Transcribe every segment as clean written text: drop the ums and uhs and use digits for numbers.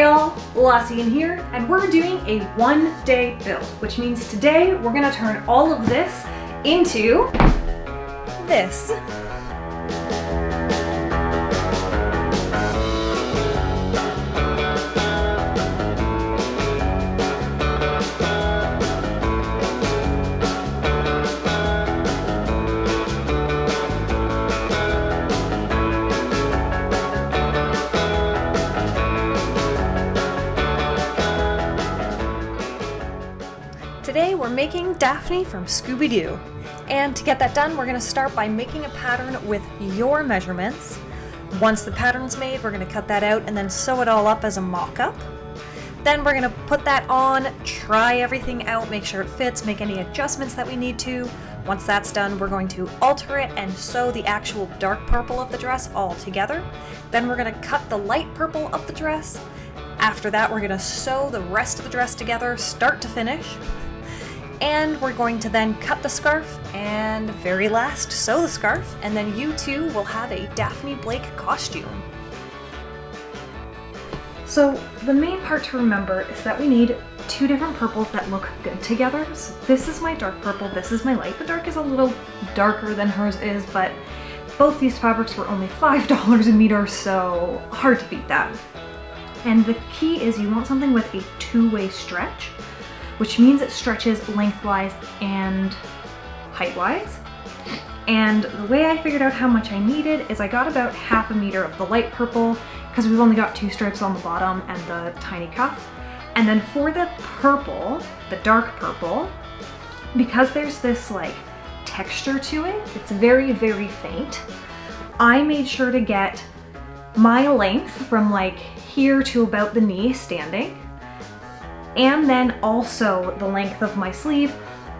y'all, Lossien here, and we're doing a one-day build, which means today we're gonna turn all of this into this. Today we're making Daphne from Scooby Doo. And to get that done, we're going to start by making a pattern with your measurements. Once the pattern's made, we're going to cut that out and then sew it all up as a mock-up. Then we're going to put that on, try everything out, make sure it fits, make any adjustments that we need to. Once that's done, we're going to alter it and sew the actual dark purple of the dress all together. Then we're going to cut the light purple of the dress. After that, we're going to sew the rest of the dress together, start to finish. And we're going to then cut the scarf and very last sew the scarf, and then you two will have a Daphne Blake costume. So the main part to remember is that we need two different purples that look good together. So this is my dark purple, this is my light. The dark is a little darker than hers is, but both these fabrics were only $5 a meter, so hard to beat that. And the key is you want something with a two-way stretch, which means it stretches lengthwise and heightwise. And the way I figured out how much I needed is I got about ½ a meter of the light purple, because we've only got two stripes on the bottom and the tiny cuff. And then for the purple, the dark purple, because there's this like texture to it, it's very, very faint, I made sure to get my length from like here to about the knee standing, and then also the length of my sleeve,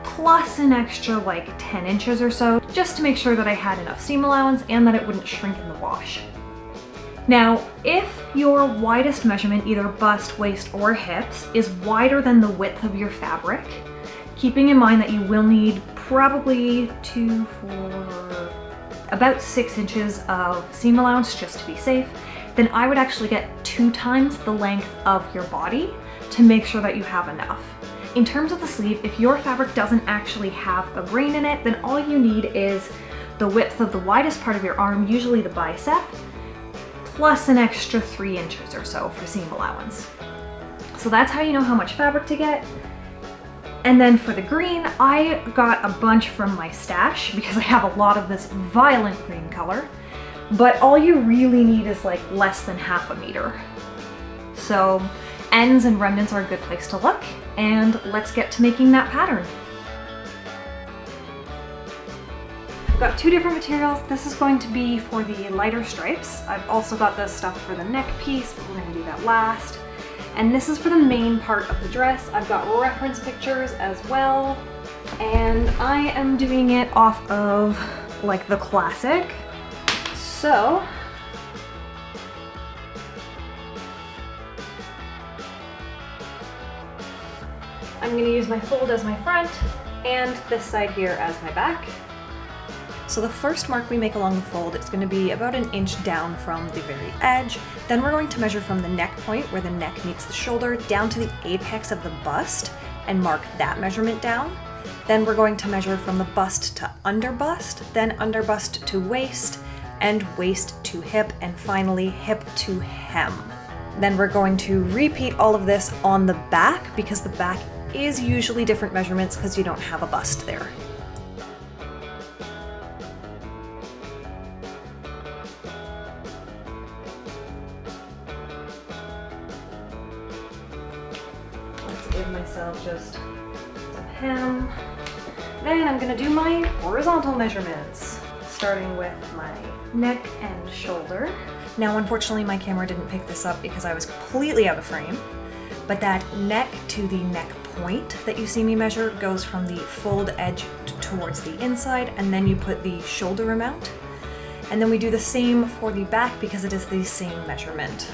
plus an extra like 10 inches or so, just to make sure that I had enough seam allowance and that it wouldn't shrink in the wash. Now, if your widest measurement, either bust, waist, or hips, is wider than the width of your fabric, keeping in mind that you will need probably about 6 inches of seam allowance just to be safe, then I would actually get 2 times the length of your body to make sure that you have enough. In terms of the sleeve, if your fabric doesn't actually have a grain in it, then all you need is the width of the widest part of your arm, usually the bicep, plus an extra 3 inches or so for seam allowance. So that's how you know how much fabric to get. And then for the green, I got a bunch from my stash because I have a lot of this violent green color, but all you really need is like less than ½ a meter. So ends and remnants are a good place to look, and let's get to making that pattern. I've got 2 different materials. This is going to be for the lighter stripes. I've also got the stuff for the neck piece, but we're going to do that last. And this is for the main part of the dress. I've got reference pictures as well, and I am doing it off of like the classic. So I'm going to use my fold as my front and this side here as my back. So the first mark we make along the fold is going to be about 1 inch down from the very edge. Then we're going to measure from the neck point where the neck meets the shoulder down to the apex of the bust and mark that measurement down. Then we're going to measure from the bust to under bust, then under bust to waist, and waist to hip, and finally hip to hem. Then we're going to repeat all of this on the back because the back is usually different measurements because you don't have a bust there. Let's give myself just some hem. Then I'm gonna do my horizontal measurements, starting with my neck and shoulder. Now, unfortunately, my camera didn't pick this up because I was completely out of frame, but that neck to the neck point that you see me measure goes from the fold edge towards the inside, and then you put the shoulder amount. And then we do the same for the back because it is the same measurement.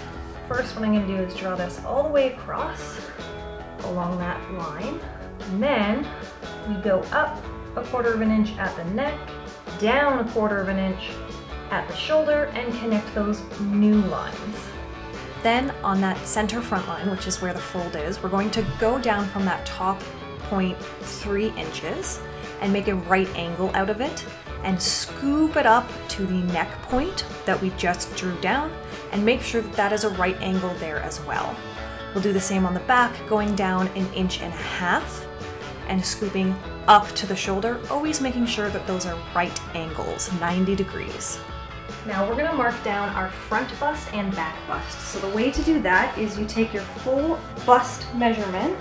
First, what I'm going to do is draw this all the way across along that line, and then we go up 1/4 inch at the neck, down 1/4 inch at the shoulder, and connect those new lines. Then on that center front line, which is where the fold is, we're going to go down from that top point 3 inches and make a right angle out of it and scoop it up to the neck point that we just drew down and make sure that that is a right angle there as well. We'll do the same on the back, going down 1.5 inches and scooping up to the shoulder, always making sure that those are right angles, 90 degrees. Now we're gonna mark down our front bust and back bust. So the way to do that is you take your full bust measurement,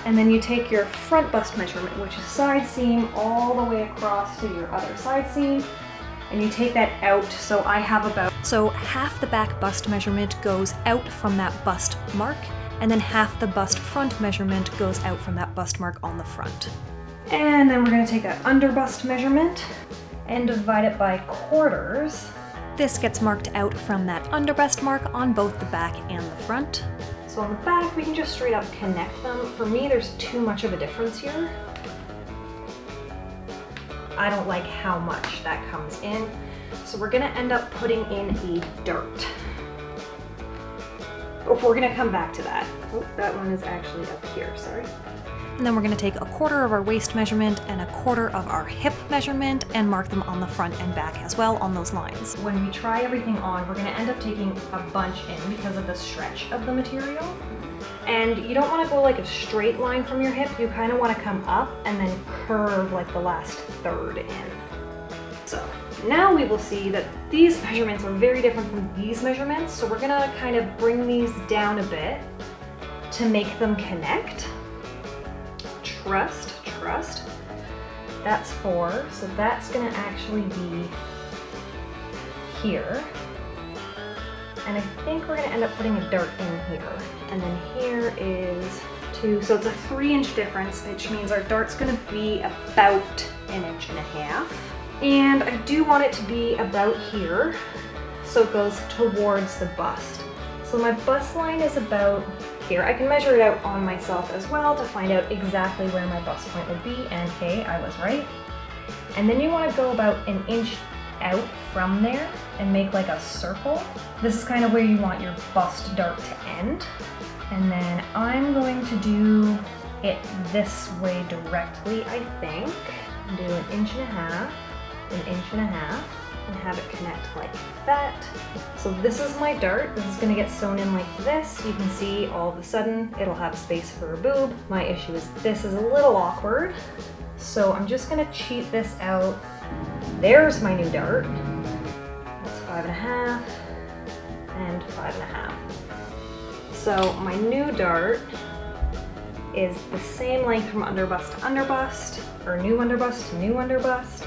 and then you take your front bust measurement, which is side seam all the way across to your other side seam, and you take that out. So I have so half the back bust measurement goes out from that bust mark, and then half the bust front measurement goes out from that bust mark on the front. And then we're gonna take that under bust measurement and divide it by quarters. This gets marked out from that under bust mark on both the back and the front. So on the back, we can just straight up connect them. For me, there's too much of a difference here. I don't like how much that comes in. So we're gonna end up putting in a dart. Oh, we're gonna come back to that. Oh, that one is actually up here, sorry. And then we're gonna take 1/4 of our waist measurement and 1/4 of our hip measurement and mark them on the front and back as well on those lines. When we try everything on, we're gonna end up taking a bunch in because of the stretch of the material. And you don't wanna go like a straight line from your hip, you kinda wanna come up and then curve like the last third in. So now we will see that these measurements are very different from these measurements, so we're gonna kind of bring these down a bit to make them connect. Trust. That's 4, so that's gonna actually be here. And I think we're gonna end up putting a dart in here. And then here is 2, so it's a 3-inch difference, which means our dart's gonna be about 1.5 inches. And I do want it to be about here, so it goes towards the bust. So my bust line is about here. I can measure it out on myself as well to find out exactly where my bust point would be, and hey, I was right. And then you want to go about 1 inch out from there and make like a circle. This is kind of where you want your bust dart to end. And then I'm going to do it this way directly, I think. Do 1.5 inches, 1.5 inches, and have it connect like that. So this is my dart. This is gonna get sewn in like this. You can see all of a sudden it'll have space for a boob. My issue is this is a little awkward. So I'm just gonna cheat this out. There's my new dart. That's 5.5 and 5.5. So my new dart is the same length from underbust to underbust, or new underbust to new underbust,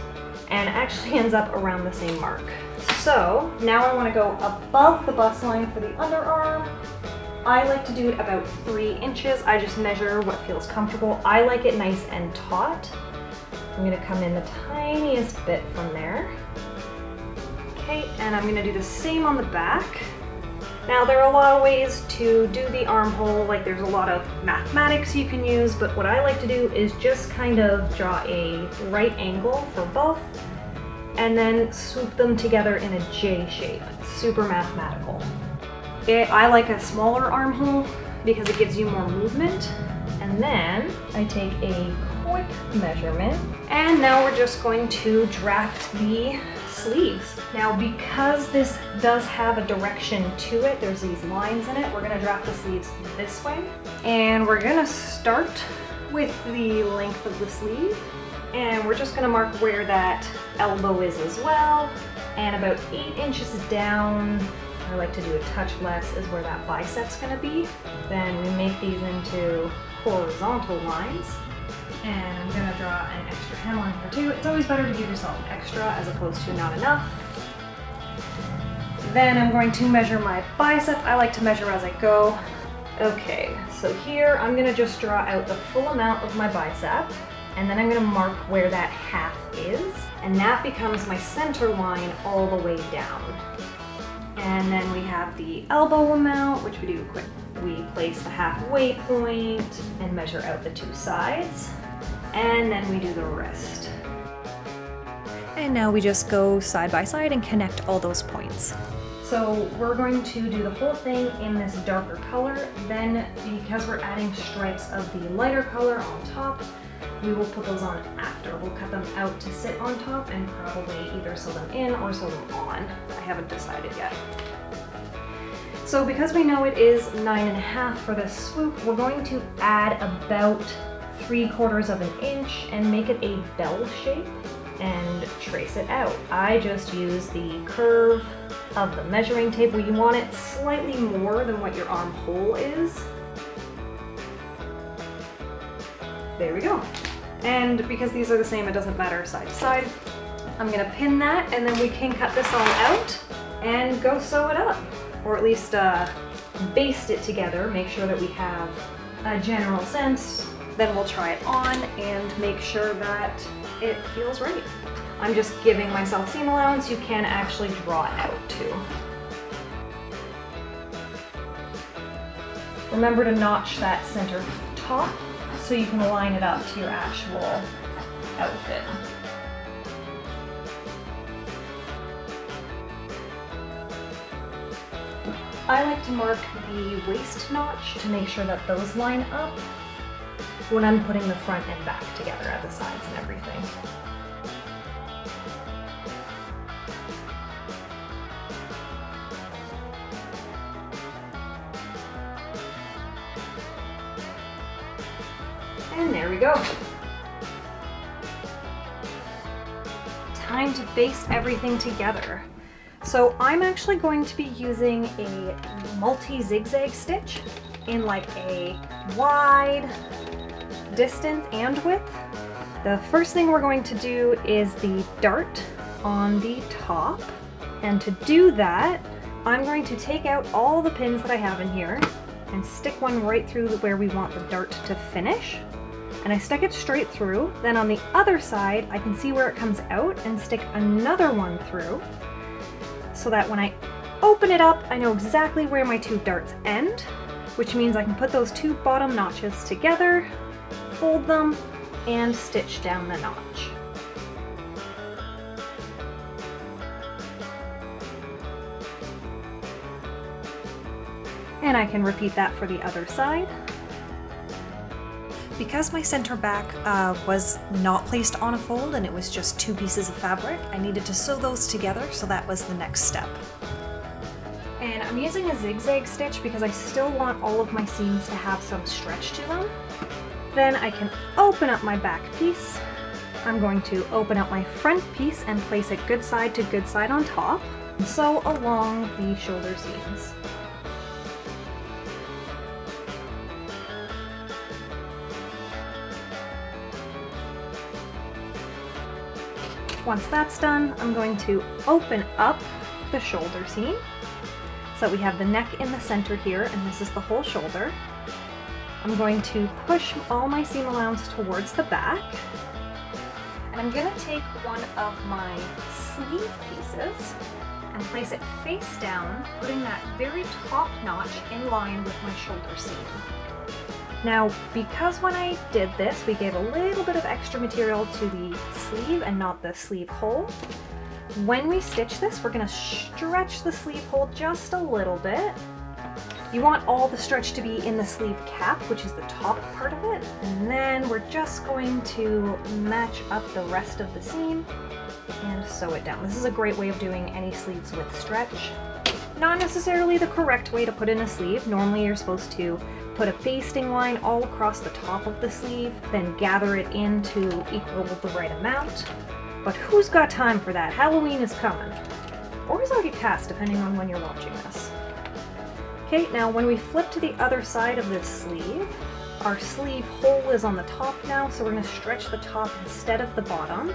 and actually ends up around the same mark. So now I want to go above the bust line for the underarm. I like to do it about 3 inches. I just measure what feels comfortable. I like it nice and taut. I'm going to come in the tiniest bit from there. Okay, and I'm going to do the same on the back. Now there are a lot of ways to do the armhole, like there's a lot of mathematics you can use, but what I like to do is just kind of draw a right angle for both and then swoop them together in a J shape. Super mathematical. I like a smaller armhole because it gives you more movement. And then I take a quick measurement, and now we're just going to draft the sleeves. Now because this does have a direction to it, there's these lines in it, we're gonna draft the sleeves this way. And we're gonna start with the length of the sleeve. And we're just gonna mark where that elbow is as well. And about 8 inches down, I like to do a touch less, is where that bicep's gonna be. Then we make these into horizontal lines. And I'm gonna draw an extra hemline here too. It's always better to give yourself an extra as opposed to not enough. Then I'm going to measure my bicep. I like to measure as I go. Okay, so here I'm gonna just draw out the full amount of my bicep, and then I'm gonna mark where that half is, and that becomes my center line all the way down. And then we have the elbow amount, which we do quick. We place the halfway point and measure out the 2 sides. And then we do the wrist. And now we just go side by side and connect all those points. So we're going to do the whole thing in this darker color. Then, because we're adding stripes of the lighter color on top, we will put those on after. We'll cut them out to sit on top and probably either sew them in or sew them on. I haven't decided yet. So because we know it is 9.5 for this swoop, we're going to add about 3/4 of an inch and make it a bell shape and trace it out. I just use the curve of the measuring tape where you want it slightly more than what your armhole is. There we go. And because these are the same, it doesn't matter side to side. I'm gonna pin that and then we can cut this all out and go sew it up. Or at least baste it together, make sure that we have a general sense. Then we'll try it on and make sure that it feels right. I'm just giving myself seam allowance. You can actually draw it out too. Remember to notch that center top so you can line it up to your actual outfit. I like to mark the waist notch to make sure that those line up when I'm putting the front and back together at the sides and everything. And there we go. Time to baste everything together. So I'm actually going to be using a multi-zigzag stitch in like a wide distance and width. The first thing we're going to do is the dart on the top. And to do that, I'm going to take out all the pins that I have in here and stick one right through where we want the dart to finish. And I stick it straight through. Then on the other side, I can see where it comes out and stick another one through, so that when I open it up, I know exactly where my two darts end, which means I can put those two bottom notches together, fold them, and stitch down the notch. And I can repeat that for the other side. Because my center back was not placed on a fold and it was just 2 pieces of fabric, I needed to sew those together, so that was the next step. And I'm using a zigzag stitch because I still want all of my seams to have some stretch to them. Then I can open up my back piece. I'm going to open up my front piece and place it good side to good side on top, and sew along the shoulder seams. Once that's done, I'm going to open up the shoulder seam. So we have the neck in the center here, and this is the whole shoulder. I'm going to push all my seam allowance towards the back. And I'm going to take one of my sleeve pieces and place it face down, putting that very top notch in line with my shoulder seam. Now, because when I did this, we gave a little bit of extra material to the sleeve and not the sleeve hole, when we stitch this, we're going to stretch the sleeve hole just a little bit. You want all the stretch to be in the sleeve cap, which is the top part of it, and then we're just going to match up the rest of the seam and sew it down. This is a great way of doing any sleeves with stretch. Not necessarily the correct way to put in a sleeve. Normally you're supposed to put a basting line all across the top of the sleeve, then gather it in to equal the right amount. But who's got time for that? Halloween is coming. Or is already past, depending on when you're watching this. Okay, now when we flip to the other side of this sleeve, our sleeve hole is on the top now, so we're going to stretch the top instead of the bottom.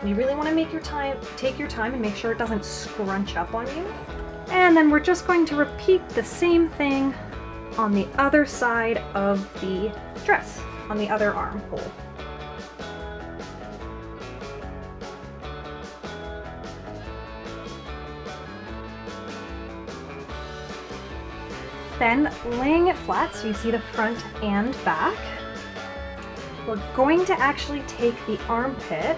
You really want to take your time and make sure it doesn't scrunch up on you. And then we're just going to repeat the same thing on the other side of the dress, on the other armhole. Then laying it flat so you see the front and back, we're going to actually take the armpit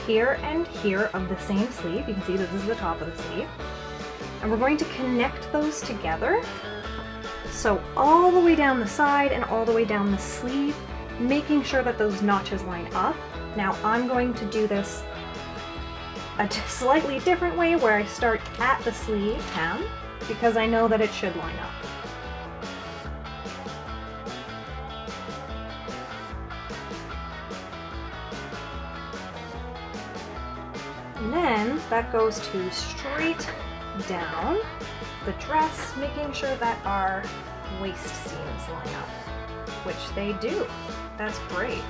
here and here of the same sleeve. You can see that this is the top of the sleeve. And we're going to connect those together. So all the way down the side and all the way down the sleeve, making sure that those notches line up. Now I'm going to do this a slightly different way where I start at the sleeve hem because I know that it should line up. And then that goes to straight down the dress, making sure that our waist seams line up, which they do. That's great.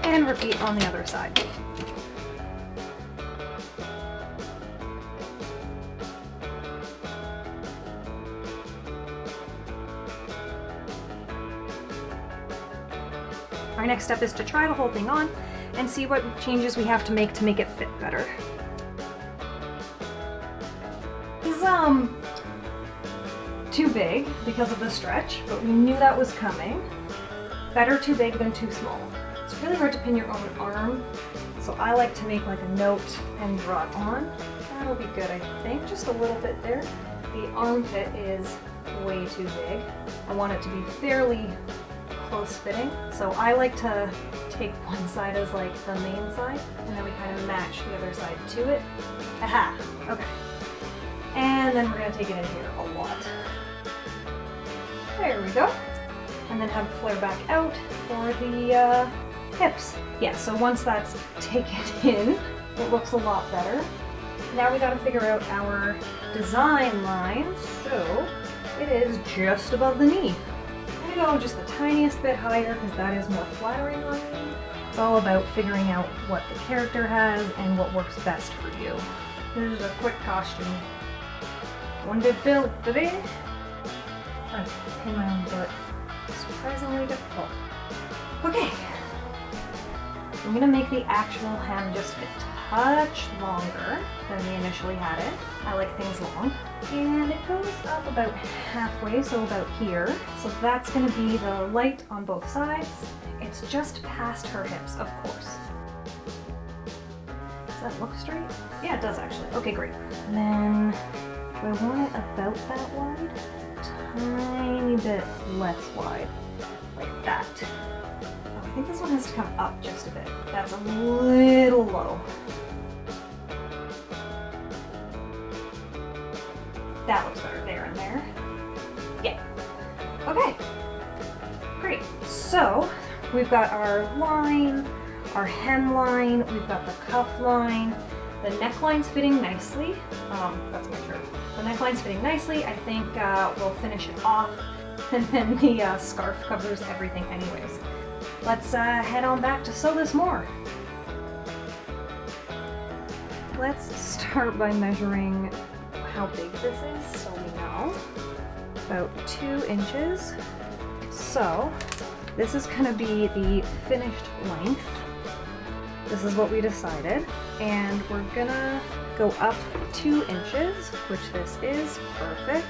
And repeat on the other side. Our next step is to try the whole thing on and see what changes we have to make it fit better. This is too big because of the stretch, but we knew that was coming. Better too big than too small. It's really hard to pin your own arm, so I like to make like a note and draw it on. That'll be good, I think. Just a little bit there. The armpit is way too big. I want it to be fairly close fitting, so I like to take one side as like the main side, and then we kind of match the other side to it. Aha! Okay. And then we're going to take it in here a lot. There we go. And then have it flare back out for the hips. Yeah, so once that's taken in, it looks a lot better. Now we got to figure out our design line, so it is just above the knee. I'm going to go just the tiniest bit higher because that is more flattering on me. It's all about figuring out what the character has and what works best for you. Here's a quick costume. One bit built today. Trying to pin my own butt. Surprisingly difficult. Okay. I'm going to make the actual hem just a touch longer than we initially had it. I like things long. And it goes up about halfway, so about here. So that's going to be the light on both sides. It's just past her hips, of course. Does that look straight? Yeah, it does actually. Okay, great. And then, do I want it about that wide? A tiny bit less wide, like that. Oh, I think this one has to come up just a bit. That's a little low. That looks better there and there. Yeah. Okay. Great. So we've got our line, our hem line, we've got the cuff line, the neckline's fitting nicely. That's my shirt. The neckline's fitting nicely. I think we'll finish it off, and then the scarf covers everything anyways. Let's head on back to sew this more. Let's start by measuring how big this is, so we know. About 2 inches. So this is going to be the finished length. This is what we decided, and we're gonna go up 2 inches, which this is perfect,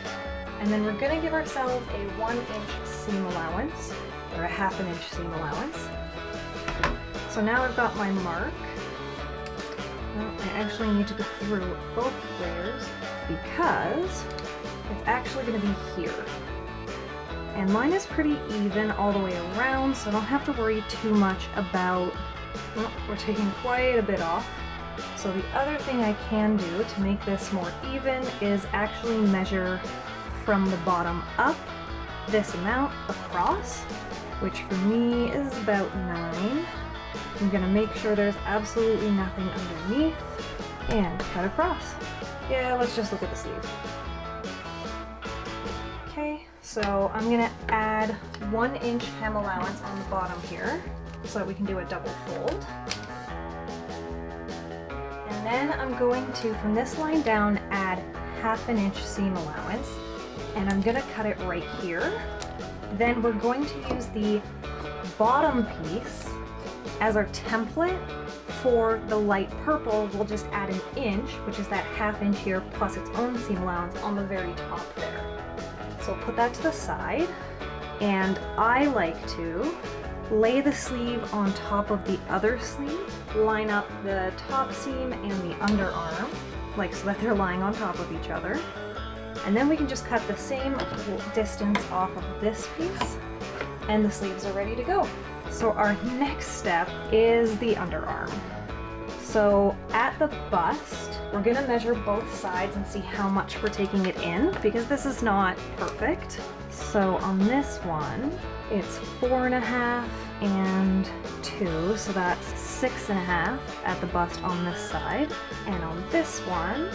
and then we're gonna give ourselves a 1-inch seam allowance, or a 1/2 inch seam allowance. So now I've got my mark. Well, I actually need to go through both layers because it's actually going to be here. And mine is pretty even all the way around, so I don't have to worry too much about, well, we're taking quite a bit off. So the other thing I can do to make this more even is actually measure from the bottom up this amount across, which for me is about 9. I'm going to make sure there's absolutely nothing underneath and cut across. Yeah, let's just look at the sleeve. Okay, so I'm going to add 1-inch hem allowance on the bottom here so that we can do a double fold. And then I'm going to, from this line down, add 1/2 inch seam allowance, and I'm going to cut it right here. Then we're going to use the bottom piece as our template for the light purple, we'll just add an inch, which is that ½ inch here, plus its own seam allowance on the very top there. So we'll put that to the side, and I like to lay the sleeve on top of the other sleeve, line up the top seam and the underarm, like so that they're lying on top of each other. And then we can just cut the same distance off of this piece, and the sleeves are ready to go. So our next step is the underarm. So at the bust, we're gonna measure both sides and see how much we're taking it in, because this is not perfect. So on this one, it's 4.5 and 2, so that's 6.5 at the bust on this side. And on this one,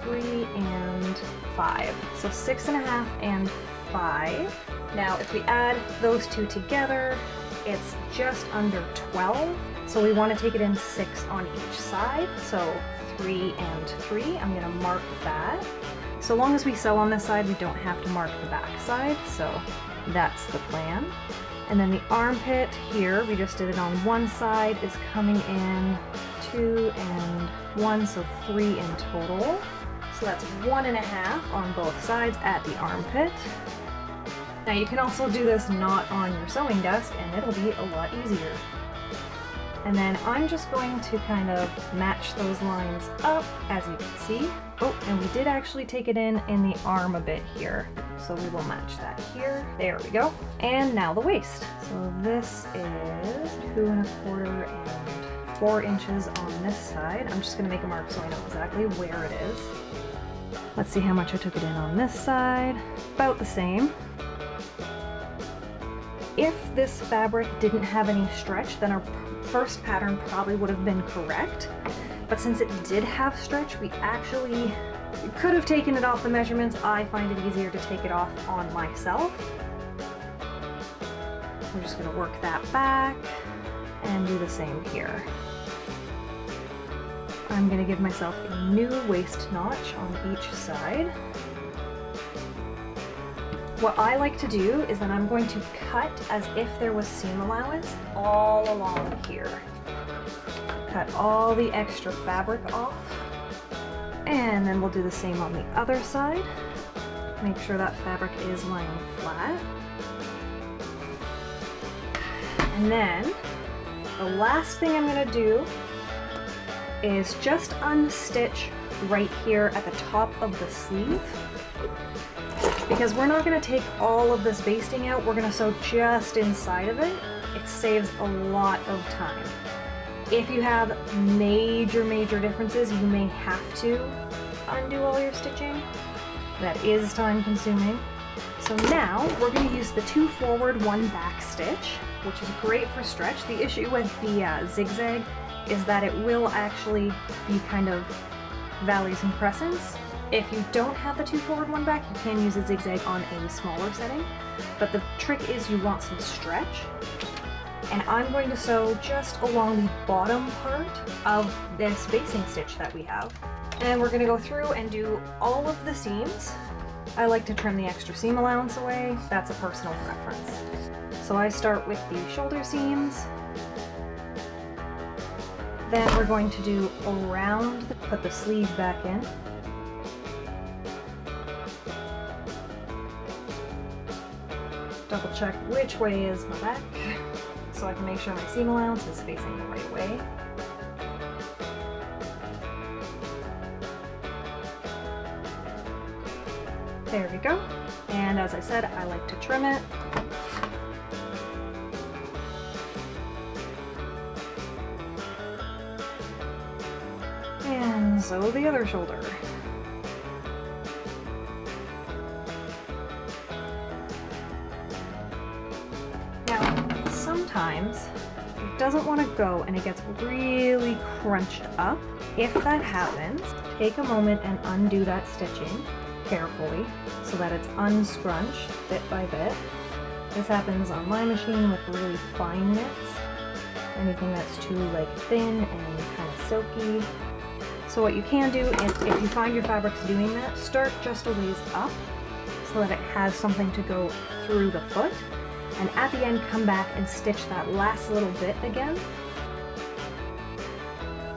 3 and 5. So 6.5 and 5. Now if we add those two together, it's just under 12. So we want to take it in 6 on each side. So 3 and 3, I'm gonna mark that. So long as we sew on this side, we don't have to mark the back side. So that's the plan. And then the armpit here, we just did it on one side, is coming in 2 and 1, so 3 in total. So that's 1.5 on both sides at the armpit. Now you can also do this not on your sewing desk and it'll be a lot easier. And then I'm just going to kind of match those lines up, as you can see. Oh, and we did actually take it in the arm a bit here. So we will match that here. There we go. And now the waist. So this is 2.25 and 4 inches on this side. I'm just gonna make a mark so I know exactly where it is. Let's see how much I took it in on this side. About the same. If this fabric didn't have any stretch, then our first pattern probably would have been correct. But since it did have stretch, we actually could have taken it off the measurements. I find it easier to take it off on myself. We're just gonna work that back and do the same here. I'm gonna give myself a new waist notch on each side. What I like to do is that I'm going to cut as if there was seam allowance all along here. Cut all the extra fabric off. And then we'll do the same on the other side. Make sure that fabric is lying flat. And then the last thing I'm gonna do is just unstitch right here at the top of the sleeve. Because we're not going to take all of this basting out, we're going to sew just inside of it. It saves a lot of time. If you have major differences, you may have to undo all your stitching. That is time consuming. So now we're going to use the 2 forward, 1 back stitch, which is great for stretch. The issue with the zigzag is that it will actually be kind of valleys and crescents. If you don't have the 2 forward, 1 back, you can use a zigzag on a smaller setting. But the trick is you want some stretch. And I'm going to sew just along the bottom part of this basting stitch that we have. And we're going to go through and do all of the seams. I like to trim the extra seam allowance away. That's a personal preference. So I start with the shoulder seams. Then we're going to do around, put the sleeve back in. Double check which way is my back, so I can make sure my seam allowance is facing the right way. There we go. And as I said, I like to trim it. And sew the other shoulder. Sometimes it doesn't want to go and it gets really crunched up. If that happens, take a moment and undo that stitching carefully so that it's unscrunched bit by bit. This happens on my machine with really fine knits, anything that's too thin and kind of silky. So what you can do is, if you find your fabric's doing that, start just a ways up so that it has something to go through the foot. And at the end, come back and stitch that last little bit again.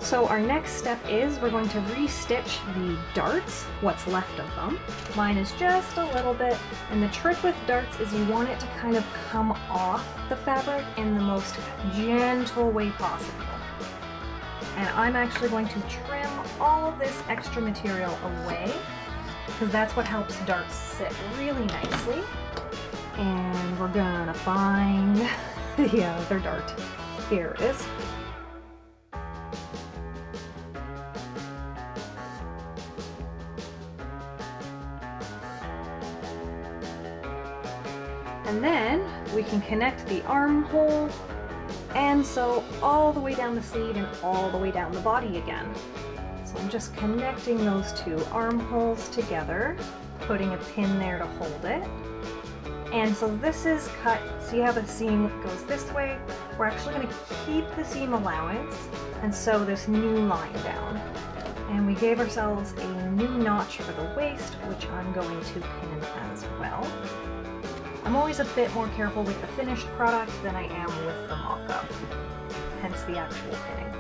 So our next step is we're going to re-stitch the darts, what's left of them. Mine is just a little bit, and the trick with darts is you want it to kind of come off the fabric in the most gentle way possible. And I'm actually going to trim all of this extra material away, because that's what helps darts sit really nicely. And we're gonna find the other dart. Here it is. And then we can connect the armhole and sew all the way down the sleeve and all the way down the body again. So I'm just connecting those two armholes together, putting a pin there to hold it. And so this is cut, see how the seam goes this way? We're actually going to keep the seam allowance and sew this new line down. And we gave ourselves a new notch for the waist, which I'm going to pin as well. I'm always a bit more careful with the finished product than I am with the mock-up, hence the actual pinning.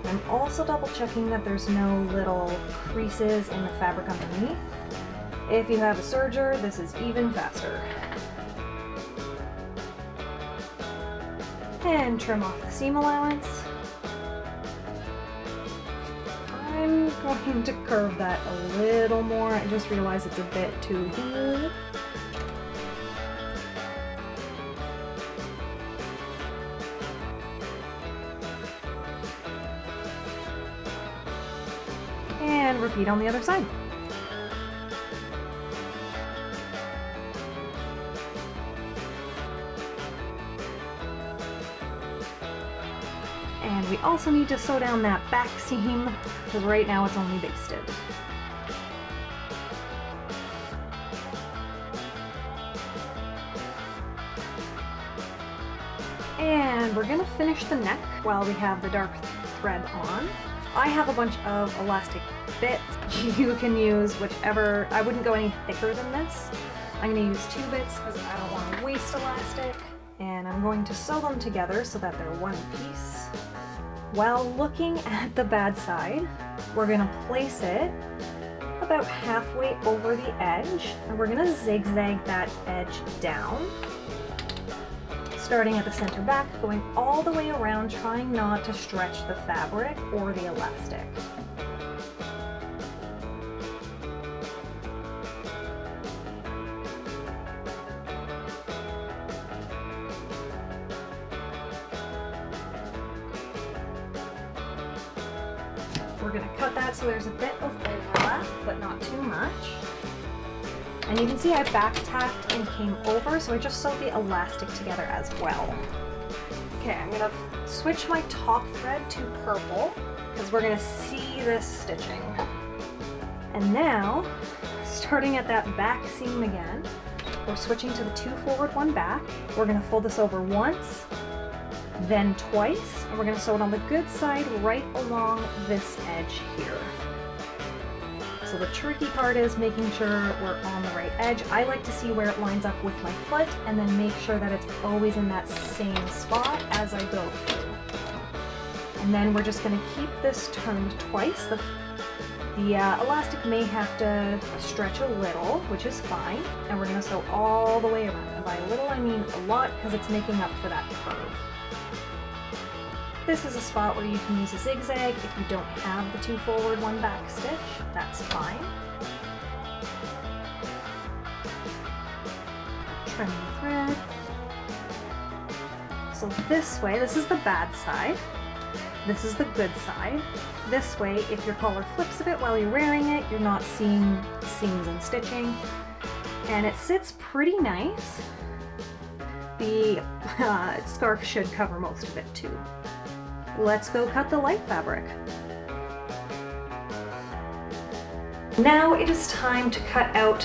I'm also double checking that there's no little creases in the fabric underneath. If you have a serger, this is even faster. And trim off the seam allowance. I'm going to curve that a little more. I just realized it's a bit too deep. And repeat on the other side. And we also need to sew down that back seam, because right now it's only basted. And we're gonna finish the neck while we have the dark thread on. I have a bunch of elastic bits. You can use whichever. I wouldn't go any thicker than this. I'm going to use 2 bits because I don't want to waste elastic. And I'm going to sew them together so that they're one piece. While looking at the bad side, we're going to place it about halfway over the edge. And we're going to zigzag that edge down, starting at the center back, going all the way around, trying not to stretch the fabric or the elastic. We're going to cut that so there's a bit of overlap, but not too much. And you can see I back tacked and came over, so I just sewed the elastic together as well. Okay, I'm gonna switch my top thread to purple, because we're gonna see this stitching. And now, starting at that back seam again, we're switching to the 2 forward, 1 back. We're gonna fold this over once, then twice, and we're gonna sew it on the good side right along this edge here. So the tricky part is making sure we're on the right edge. I like to see where it lines up with my foot and then make sure that it's always in that same spot as I go through. And then we're just going to keep this turned twice. The elastic may have to stretch a little, which is fine. And we're going to sew all the way around. And by a little, I mean a lot, because it's making up for that curve. This is a spot where you can use a zigzag if you don't have the 2 forward, 1 back stitch. That's fine. Trim the thread. So this way, this is the bad side. This is the good side. This way, if your collar flips a bit while you're wearing it, you're not seeing seams and stitching. And it sits pretty nice. The scarf should cover most of it too. Let's go cut the light fabric. Now it is time to cut out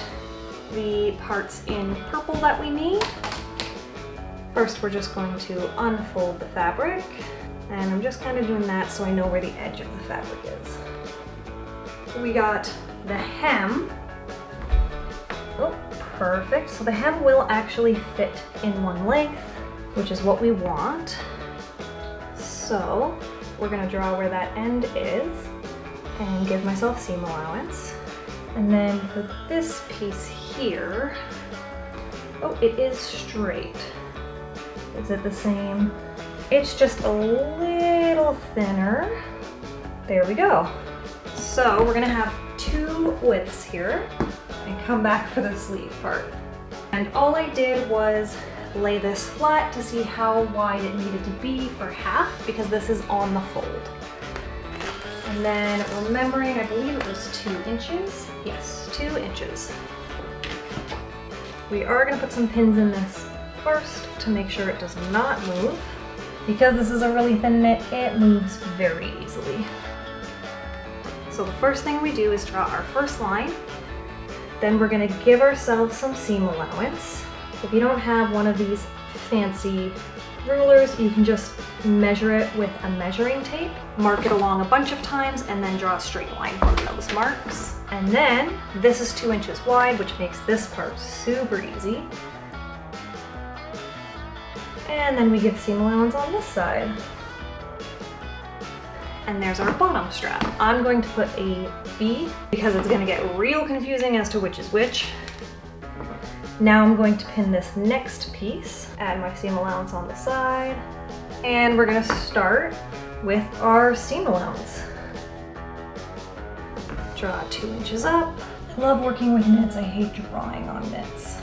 the parts in purple that we need. First, we're just going to unfold the fabric, and I'm just kind of doing that so I know where the edge of the fabric is. We got the hem. Oh, perfect. So the hem will actually fit in one length, which is what we want. So we're gonna draw where that end is and give myself seam allowance. And then for this piece here, oh, it is straight. Is it the same? It's just a little thinner. There we go. So we're gonna have two widths here and come back for the sleeve part. And all I did was lay this flat to see how wide it needed to be for half, because this is on the fold. And then remembering, I believe it was 2 inches. Yes, 2 inches. We are gonna put some pins in this first to make sure it does not move. Because this is a really thin knit, it moves very easily. So the first thing we do is draw our first line. Then we're gonna give ourselves some seam allowance. If you don't have one of these fancy rulers, you can just measure it with a measuring tape, mark it along a bunch of times, and then draw a straight line from those marks. And then this is 2 inches wide, which makes this part super easy. And then we give seam allowance on this side. And there's our bottom strap. I'm going to put a B because it's gonna get real confusing as to which is which. Now I'm going to pin this next piece, add my seam allowance on the side, and we're gonna start with our seam allowance. Draw 2 inches up. I love working with knits, I hate drawing on knits.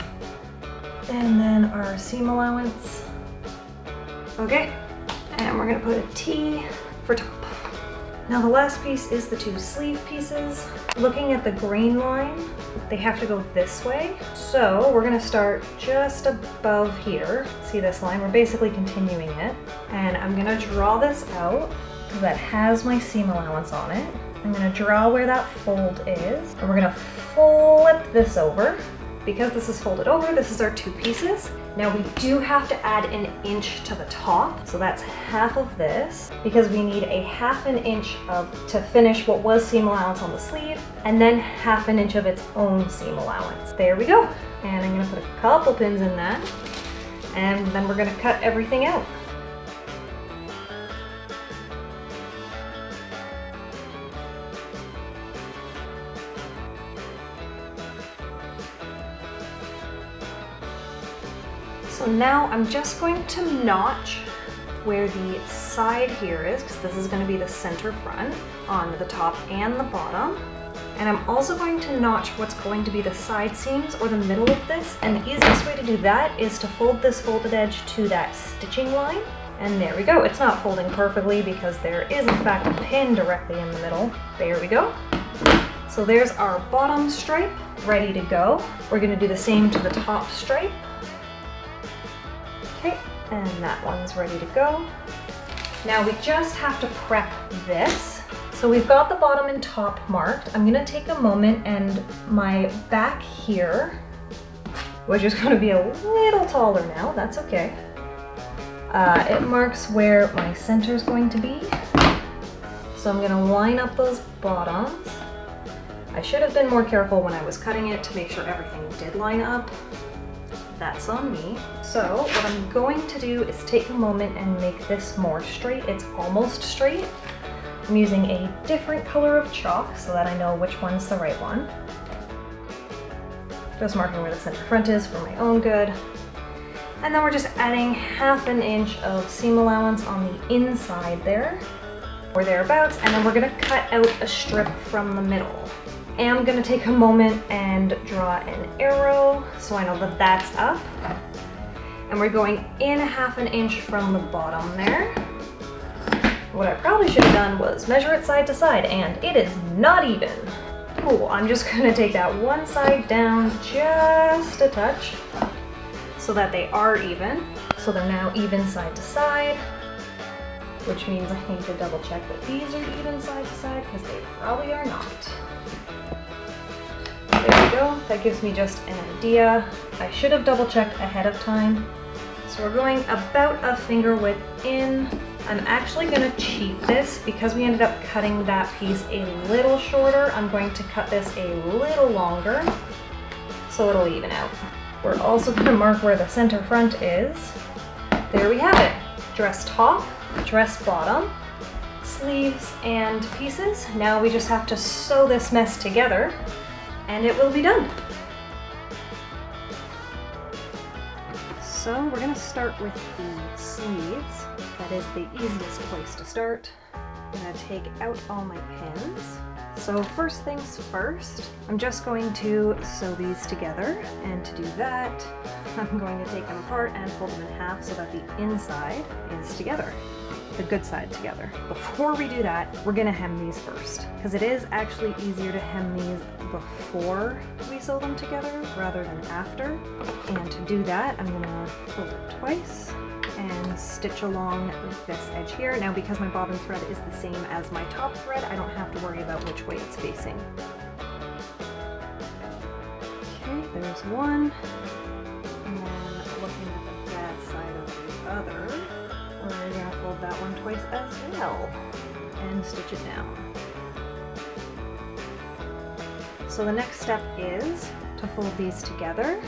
And then our seam allowance. Okay, and we're gonna put a T for top. Now the last piece is the 2 sleeve pieces. Looking at the grain line, they have to go this way. So we're gonna start just above here. See this line? We're basically continuing it. And I'm gonna draw this out because that has my seam allowance on it. I'm gonna draw where that fold is, and we're gonna flip this over. Because this is folded over, this is our 2 pieces. Now we do have to add an inch to the top, so that's half of this, because we need a ½ inch to finish what was seam allowance on the sleeve, and then ½ inch of its own seam allowance. There we go. And I'm gonna put a couple pins in that, and then we're gonna cut everything out. So now I'm just going to notch where the side here is, because this is going to be the center front on the top and the bottom. And I'm also going to notch what's going to be the side seams or the middle of this. And the easiest way to do that is to fold this folded edge to that stitching line. And there we go. It's not folding perfectly because there is in fact a pin directly in the middle. There we go. So there's our bottom stripe ready to go. We're going to do the same to the top stripe. Okay, and that one's ready to go. Now we just have to prep this. So we've got the bottom and top marked. I'm gonna take a moment, and my back here, which is gonna be a little taller now, that's okay. It marks where my center is going to be. So I'm gonna line up those bottoms. I should have been more careful when I was cutting it to make sure everything did line up. That's on me. So what I'm going to do is take a moment and make this more straight. It's almost straight. I'm using a different color of chalk so that I know which one's the right one. Just marking where the center front is for my own good. And then we're just adding ½ inch of seam allowance on the inside there, or thereabouts, and then we're gonna cut out a strip from the middle. And I'm gonna take a moment and draw an arrow so I know that that's up. And we're going in ½ inch from the bottom there. What I probably should have done was measure it side to side, and it is not even. Cool, I'm just gonna take that one side down just a touch so that they are even. So they're now even side to side, which means I need to double check that these are even side to side because they probably are not. There we go, that gives me just an idea. I should have double checked ahead of time. So we're going about a finger width in. I'm actually gonna cheat this because we ended up cutting that piece a little shorter. I'm going to cut this a little longer so it'll even out. We're also gonna mark where the center front is. There we have it. Dress top, dress bottom, sleeves and pieces. Now we just have to sew this mess together and it will be done. So we're gonna start with the sleeves. That is the easiest place to start. I'm gonna take out all my pins. So first things first, I'm just going to sew these together, and to do that, I'm going to take them apart and fold them in half so that the inside is together, the good side together. Before we do that, we're gonna hem these first, because it is actually easier to hem these before we sew them together rather than after. And to do that, I'm gonna fold it twice and stitch along this edge here. Now because my bobbin thread is the same as my top thread, I don't have to worry about which way it's facing. Okay, there's one. And then looking at the bad side of the other, we're gonna fold that one twice as well and stitch it down. So the next step is to fold these together.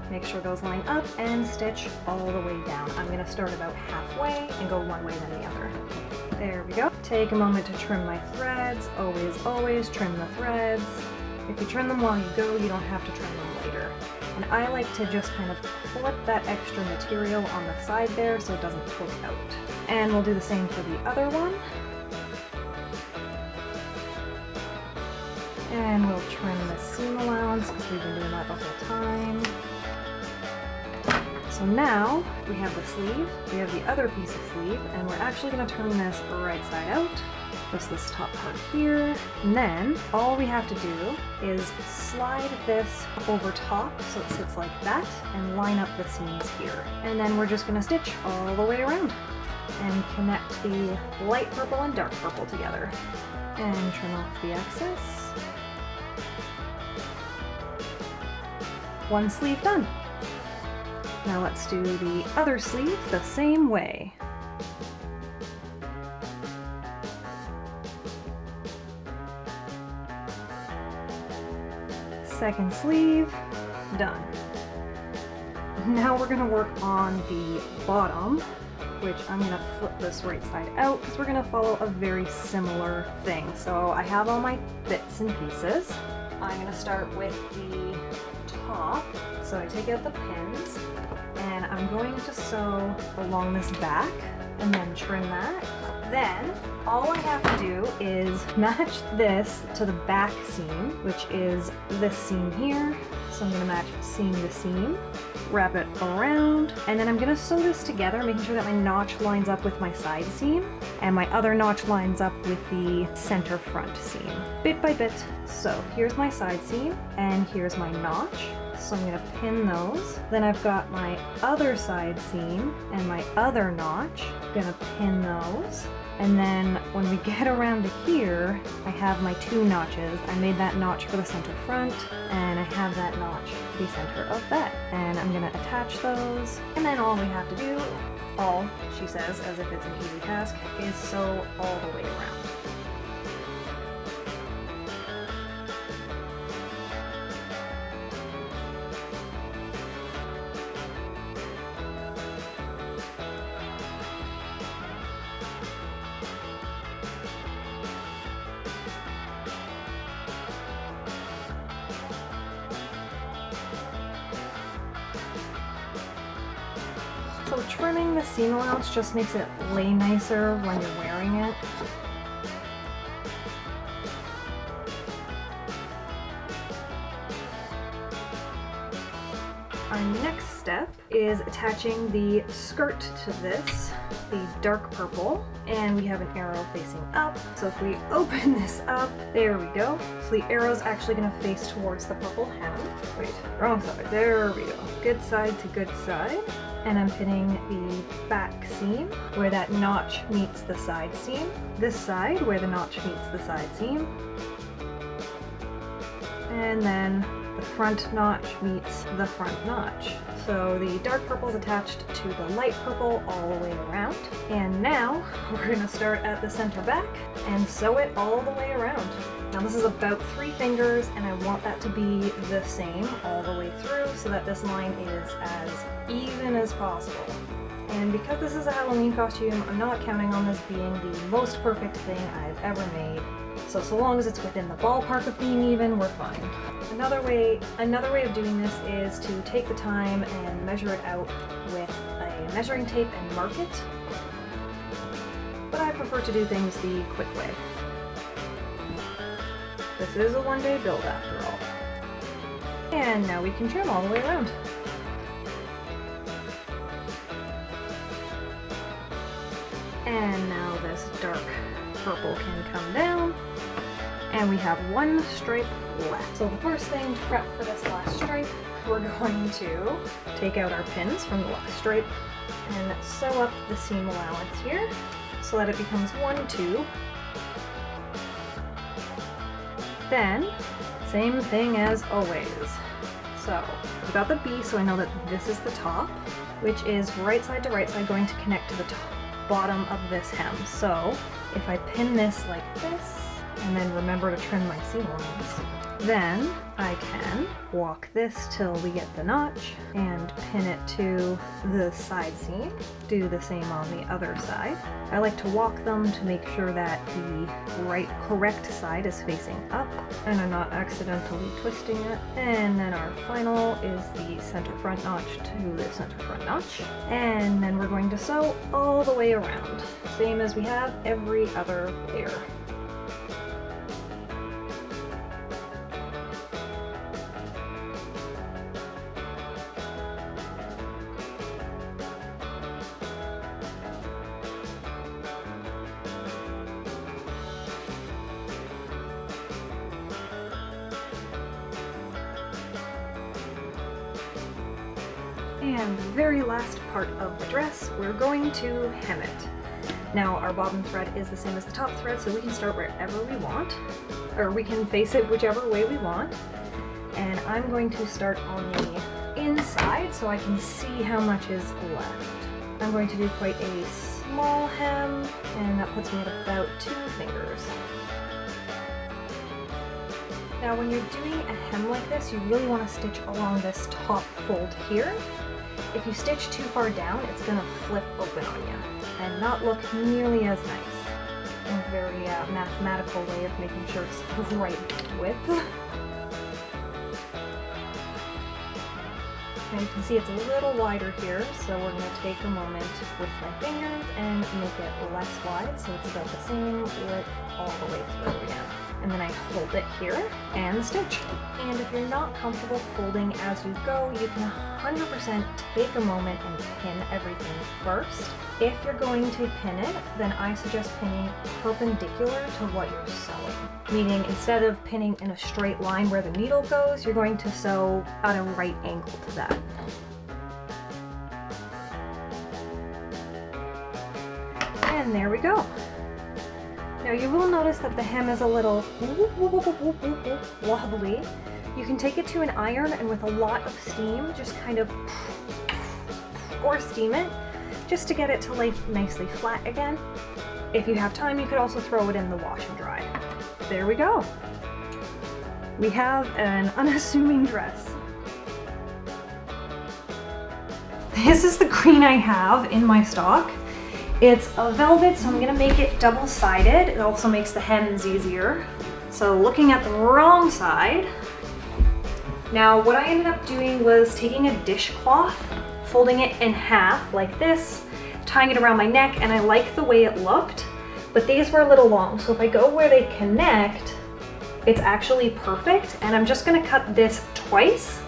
Make sure those line up and stitch all the way down. I'm going to start about halfway and go one way then the other. There we go. Take a moment to trim my threads. Always trim the threads. If you trim them while you go, you don't have to trim them later. And I like to just kind of flip that extra material on the side there so it doesn't poke out. And we'll do the same for the other one. And we'll trim the seam allowance because we've been doing that the whole time. So now we have the sleeve, we have the other piece of sleeve, and we're actually going to turn this right side out, just this top part here. And then all we have to do is slide this over top so it sits like that and line up the seams here. And then we're just going to stitch all the way around and connect the light purple and dark purple together and trim off the excess. One sleeve done. Now let's do the other sleeve the same way. Second sleeve, done. Now we're gonna work on the bottom, which I'm gonna flip this right side out because we're gonna follow a very similar thing. So I have all my bits and pieces. I'm gonna start with the top. So I take out the pins and I'm going to sew along this back and then trim that. Then all I have to do is match this to the back seam, which is this seam here. So I'm going to match seam to seam, wrap it around, and then I'm going to sew this together, making sure that my notch lines up with my side seam and my other notch lines up with the center front seam, bit by bit. So here's my side seam and here's my notch. So I'm going to pin those. Then I've got my other side seam and my other notch. I'm going to pin those. And then when we get around to here, I have my two notches. I made that notch for the center front, and I have that notch for the center of that. And I'm going to attach those. And then all we have to do, all, she says, as if it's an easy task, is sew all the way around. So trimming the seam allowance just makes it lay nicer when you're wearing it. Our next step is attaching the skirt to this, the dark purple, and we have an arrow facing up. So if we open this up, there we go. So the arrow's actually going to face towards the purple hem. Wait, wrong side. There we go. Good side to good side. And I'm pinning the back seam where that notch meets the side seam. This side where the notch meets the side seam. And then the front notch meets the front notch. So the dark purple is attached to the light purple all the way around. And now we're going to start at the center back and sew it all the way around. Now this is about 3 fingers and I want that to be the same all the way through so that this line is as even as possible. And because this is a Halloween costume, I'm not counting on this being the most perfect thing I've ever made. So long as it's within the ballpark of being even, we're fine. Another way of doing this is to take the time and measure it out with a measuring tape and mark it. But I prefer to do things the quick way. This is a one-day build after all. And now we can trim all the way around. And now this dark purple can come down. And we have one stripe left. So the first thing to prep for this last stripe, we're going to take out our pins from the last stripe and sew up the seam allowance here so that it becomes 1 2. Then, same thing as always. So, I've got the B, so I know that this is the top, which is right side to right side going to connect to the bottom of this hem. So, if I pin this like this, and then remember to trim my seam lines, then I can walk this till we get the notch and pin it to the side seam. Do the same on the other side. I like to walk them to make sure that the correct side is facing up and I'm not accidentally twisting it. And then our final is the center front notch to the center front notch. And then we're going to sew all the way around, same as we have every other layer. And the very last part of the dress, we're going to hem it. Now our bobbin thread is the same as the top thread, so we can start wherever we want, or we can face it whichever way we want. And I'm going to start on the inside so I can see how much is left. I'm going to do quite a small hem, and that puts me at about 2 fingers. Now when you're doing a hem like this, you really want to stitch along this top fold here. If you stitch too far down, it's going to flip open on you and not look nearly as nice. A very mathematical way of making sure it's the right width. And you can see it's a little wider here, so we're going to take a moment with my fingers and make it less wide so it's about the same width all the way through again. And then I hold it here and stitch. And if you're not comfortable folding as you go, you can 100% take a moment and pin everything first. If you're going to pin it, then I suggest pinning perpendicular to what you're sewing. Meaning instead of pinning in a straight line where the needle goes, you're going to sew at a right angle to that. And there we go. Now you will notice that the hem is a little wobbly. You can take it to an iron and with a lot of steam, just kind of, or steam it, just to get it to lay nicely flat again. If you have time, you could also throw it in the wash and dry. There we go. We have an unassuming dress. This is the green I have in my stock. It's a velvet, so I'm going to make it double-sided. It also makes the hems easier. So looking at the wrong side. Now what I ended up doing was taking a dishcloth, folding it in half like this, tying it around my neck, and I like the way it looked, but these were a little long, so if I go where they connect, it's actually perfect, and I'm just going to cut this twice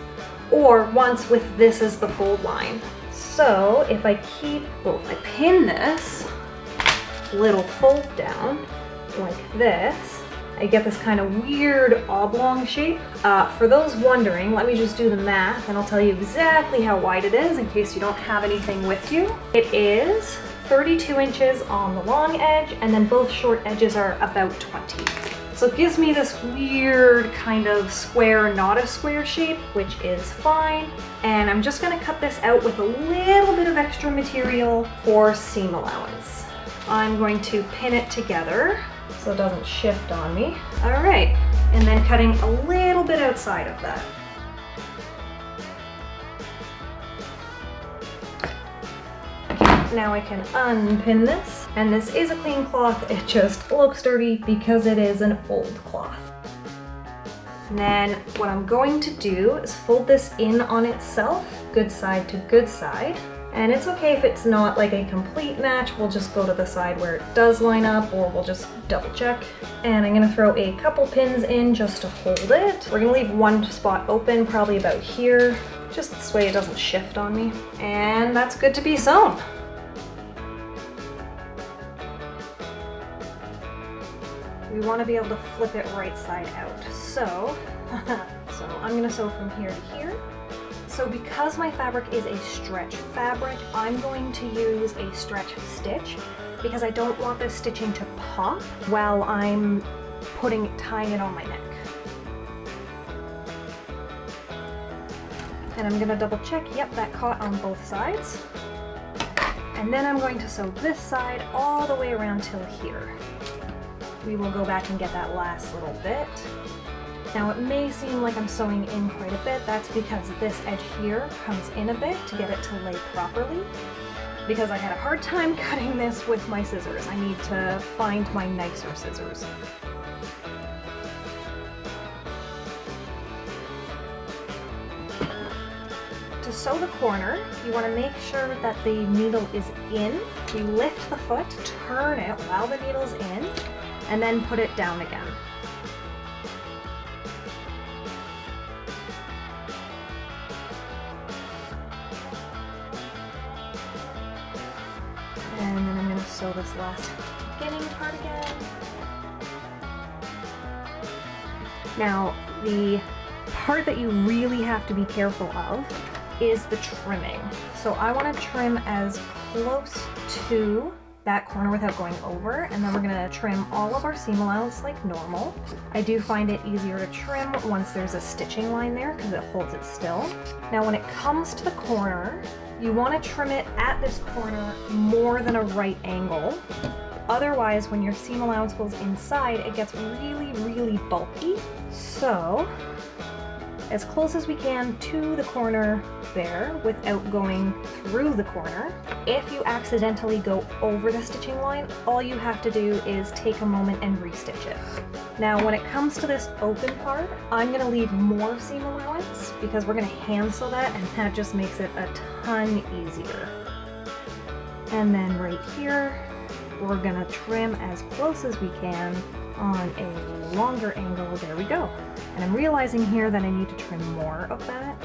or once with this as the fold line. So if I pin this little fold down like this, I get this kind of weird oblong shape. For those wondering, let me just do the math and I'll tell you exactly how wide it is in case you don't have anything with you. It is 32 inches on the long edge, and then both short edges are about 20. So it gives me this weird kind of square, not a square shape, which is fine. And I'm just gonna cut this out with a little bit of extra material for seam allowance. I'm going to pin it together so it doesn't shift on me. All right, and then cutting a little bit outside of that. Now I can unpin this, and this is a clean cloth. It just looks dirty because it is an old cloth. And then what I'm going to do is fold this in on itself, good side to good side. And it's okay if it's not like a complete match, we'll just go to the side where it does line up, or we'll just double check. And I'm gonna throw a couple pins in just to hold it. We're gonna leave one spot open, probably about here, just this way it doesn't shift on me. And that's good to be sewn. We wanna be able to flip it right side out. So I'm gonna sew from here to here. So because my fabric is a stretch fabric, I'm going to use a stretch stitch because I don't want this stitching to pop while I'm tying it on my neck. And I'm gonna double check, yep, that caught on both sides. And then I'm going to sew this side all the way around till here. We will go back and get that last little bit. Now it may seem like I'm sewing in quite a bit, that's because this edge here comes in a bit to get it to lay properly. Because I had a hard time cutting this with my scissors. I need to find my nicer scissors. To sew the corner, you want to make sure that the needle is in. You lift the foot, turn it while the needle's in, and then put it down again. And then I'm going to sew this last beginning part again. Now, the part that you really have to be careful of is the trimming. So I want to trim as close to that corner without going over, and then we're going to trim all of our seam allowance like normal. I do find it easier to trim once there's a stitching line there because it holds it still. Now when it comes to the corner, you want to trim it at this corner more than a right angle. Otherwise, when your seam allowance goes inside, it gets really, really bulky. So, as close as we can to the corner there without going through the corner. If you accidentally go over the stitching line, all you have to do is take a moment and restitch it. Now when it comes to this open part, I'm going to leave more seam allowance because we're going to hand sew that, and that just makes it a ton easier. And then right here, we're going to trim as close as we can on a longer angle. There we go. And I'm realizing here that I need to trim more of that,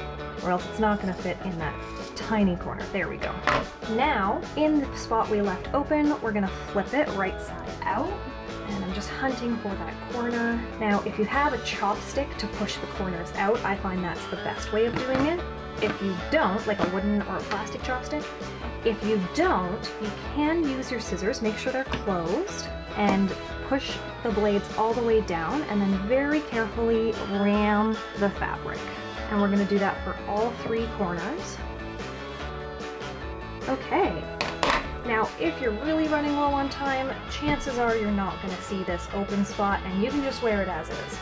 or else it's not going to fit in that tiny corner. There we go. Now, in the spot we left open, we're going to flip it right side out. And I'm just hunting for that corner. Now, if you have a chopstick to push the corners out, I find that's the best way of doing it. If you don't, like a wooden or a plastic chopstick, if you don't, you can use your scissors, make sure they're closed, and push the blades all the way down, and then very carefully ram the fabric. And we're going to do that for all three corners. Okay. Now, if you're really running low on time, chances are you're not going to see this open spot, and you can just wear it as is.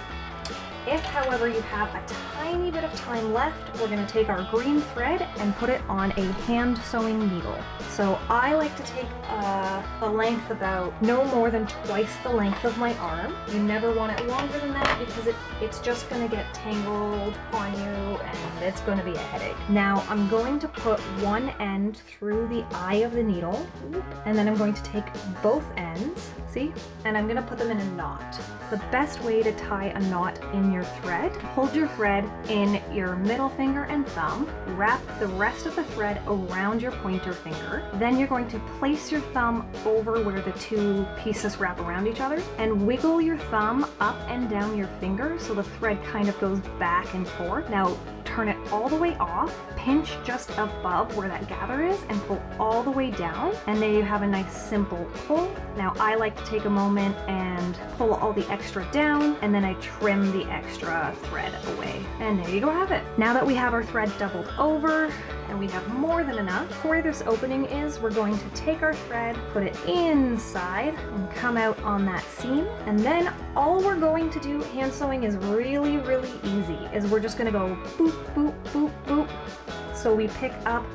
If, however, you have a tiny bit of time left, we're going to take our green thread and put it on a hand sewing needle. So I like to take a length about no more than twice the length of my arm. You never want it longer than that because it's just going to get tangled on you and it's going to be a headache. Now I'm going to put one end through the eye of the needle, and then I'm going to take both ends, see, and I'm going to put them in a knot. The best way to tie a knot in your thread, hold your thread in your middle finger and thumb, wrap the rest of the thread around your pointer finger, then you're going to place your thumb over where the two pieces wrap around each other, and wiggle your thumb up and down your finger so the thread kind of goes back and forth. Now turn it all the way off, pinch just above where that gather is, and pull all the way down, and there you have a nice simple pull. Now I like to take a moment and pull all the extra down, and then I trim the extra thread away. And there you go, have it. Now that we have our thread doubled over, and we have more than enough, where this opening is, we're going to take our thread, put it inside, and come out on that seam. And then all we're going to do, hand sewing is really, really easy, is we're just gonna go boop, boop, boop, boop. So we pick up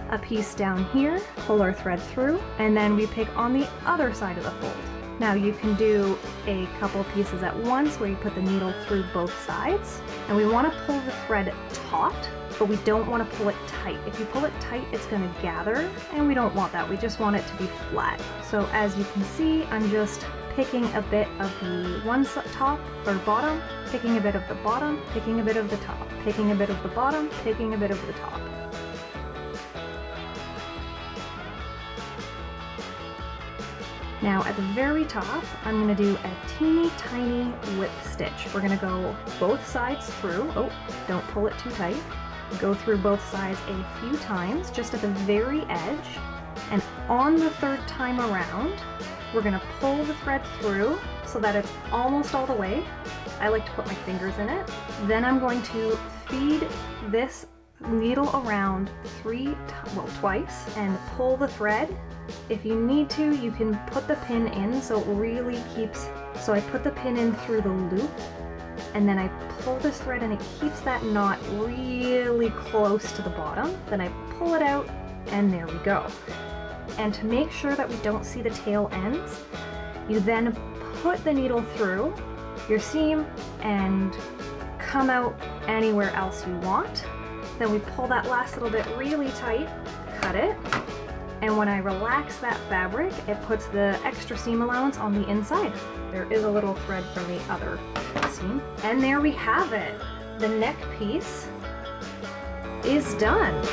a piece down here, pull our thread through, and then we pick on the other side of the fold. Now you can do a couple pieces at once where you put the needle through both sides, and we want to pull the thread taut, but we don't want to pull it tight. If you pull it tight, it's going to gather, and we don't want that. We just want it to be flat. So as you can see, I'm just picking a bit of the one top or bottom, picking a bit of the bottom, picking a bit of the top, picking a bit of the bottom, picking a bit of the top. Now at the very top, I'm going to do a teeny tiny whip stitch. We're going to go both sides through. Oh, don't pull it too tight. Go through both sides a few times, just at the very edge. And on the third time around, we're going to pull the thread through so that it's almost all the way. I like to put my fingers in it. Then I'm going to feed this needle around twice and pull the thread. If you need to, you can put the pin in so it really keeps, so I put the pin in through the loop and then I pull this thread and it keeps that knot really close to the bottom. Then I pull it out and there we go. And to make sure that we don't see the tail ends, you then put the needle through your seam and come out anywhere else you want. Then we pull that last little bit really tight, cut it, and when I relax that fabric, it puts the extra seam allowance on the inside. There is a little thread from the other seam. And there we have it. The neck piece is done.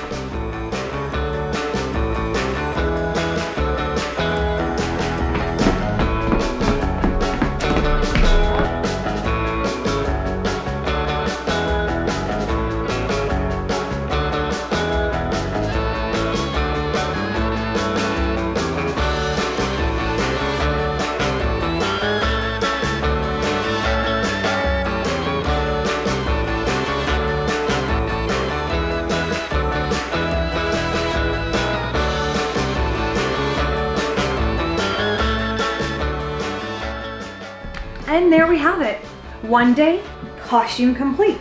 And there we have it. One day, costume complete.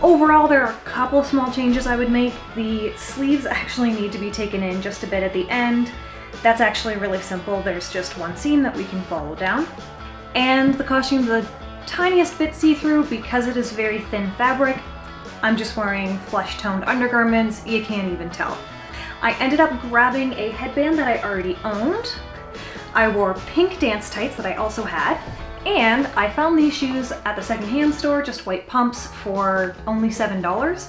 Overall, there are a couple small changes I would make. The sleeves actually need to be taken in just a bit at the end. That's actually really simple. There's just one seam that we can follow down. And the costume, the tiniest bit see-through because it is very thin fabric. I'm just wearing flesh-toned undergarments. You can't even tell. I ended up grabbing a headband that I already owned. I wore pink dance tights that I also had. And I found these shoes at the secondhand store, just white pumps, for only $7.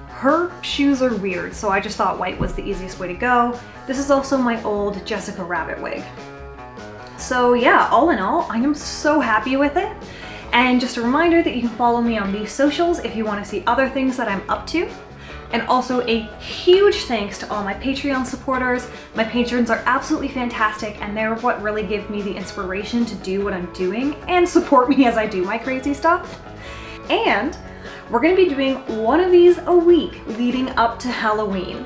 Her shoes are weird, so I just thought white was the easiest way to go. This is also my old Jessica Rabbit wig. So yeah, all in all, I am so happy with it. And just a reminder that you can follow me on these socials if you want to see other things that I'm up to. And also a huge thanks to all my Patreon supporters. My patrons are absolutely fantastic and they're what really give me the inspiration to do what I'm doing and support me as I do my crazy stuff. And we're gonna be doing one of these a week leading up to Halloween.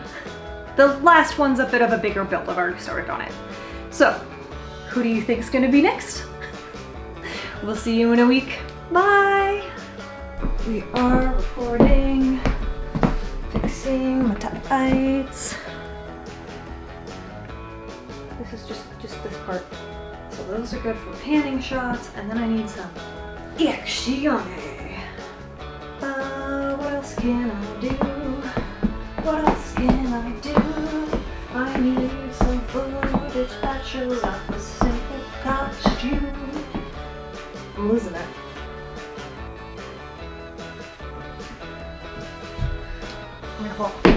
The last one's a bit of a bigger build, I've already started on it. So, who do you think's gonna be next? We'll see you in a week. Bye! We are recording. Fixing my tights. This is just this part. So those are good for panning shots, and then I need some action. What else can I do? What else can I do? I need some footage that shows off a simple costume. I'm losing it. I'm gonna fall.